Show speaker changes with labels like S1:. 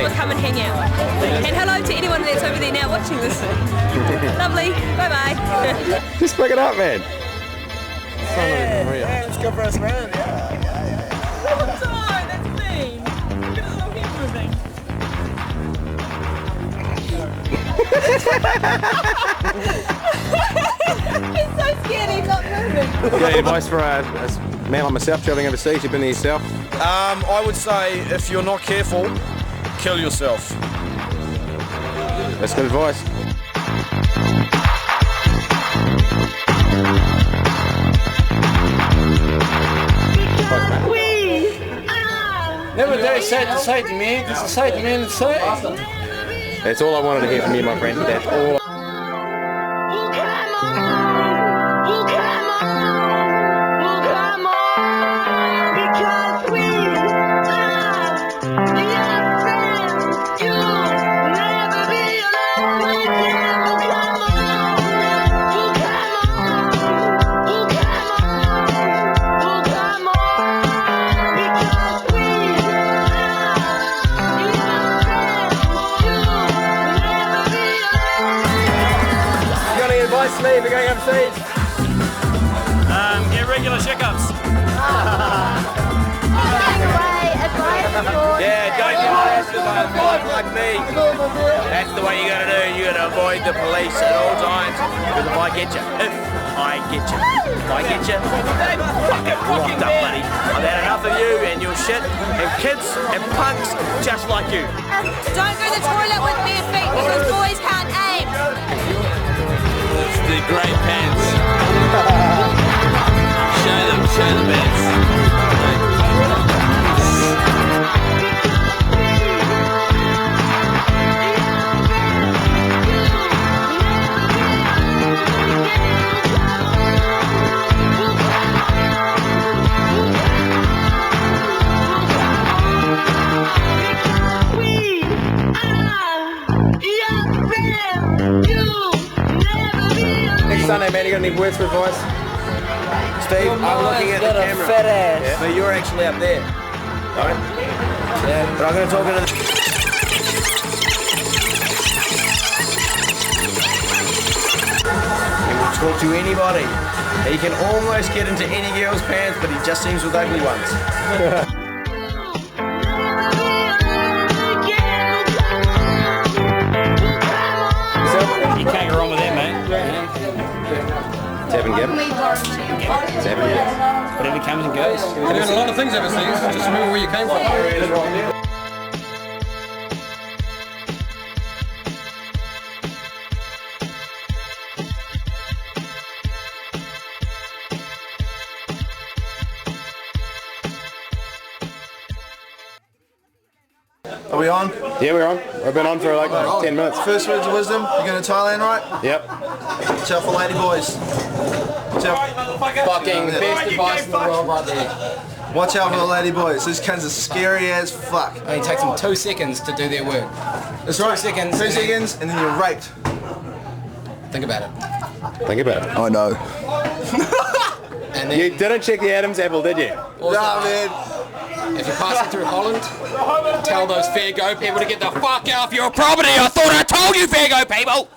S1: but come and hang out. And hello to anyone that's over there now watching this. Lovely. Bye-bye.
S2: Just pick it up, man.
S3: Yeah, let's go for us round.
S1: That's mean. Look at his little head moving. He's so scared he's not moving.
S2: You got any advice for a man like myself travelling overseas? You've been there yourself?
S3: I would say if you're not careful, kill yourself.
S2: That's good advice.
S4: Never dare say to say to me, just to say to me and say.
S2: That's all I wanted to hear from you, my friend. That's all.
S3: We're going overseas.
S5: Get regular checkups.
S3: Yeah, don't get molested by a five like me. That's the way you gotta do. You gotta avoid the police at all times. Because if I get you, they fucking locked up, buddy. I've had enough of you and your shit and kids and punks just like you.
S1: Don't go to the toilet with bare feet because boys can't aim.
S5: The great pants. Show the pants.
S2: Next Sunday, man, you got any words for advice?
S3: Steve, I'm looking at the camera.
S4: Fat ass.
S3: Yeah. But you're actually up there. Right? Yeah. But I'm going to talk into the... He will talk to anybody. He can almost get into any girl's pants, but he just seems with ugly ones.
S5: You can't go wrong with that, mate.
S2: Tap and Gab. Tap and Gab.
S5: Whatever comes and goes.
S6: You're doing a lot of things overseas. Just remember where you came from.
S3: Are we on?
S2: Yeah, we're on. We've been on for like 10 minutes.
S3: First words of wisdom, you're going to Thailand, right?
S2: Yep.
S3: Watch out for lady boys.
S4: Fucking best advice in the world right there.
S3: Watch out for the lady boys. These cunts are scary as fuck.
S4: I mean, it takes them 2 seconds to do their work.
S3: That's right.
S4: 2 seconds.
S3: 2 seconds and then you're raped.
S4: Think about it.
S2: Think about it.
S3: I know.
S4: And then,
S2: You didn't check the Adam's apple, did you?
S3: Nah, man.
S4: if you're passing through Holland, tell those fair go people to get the fuck off your property. I thought I told you, fair go people.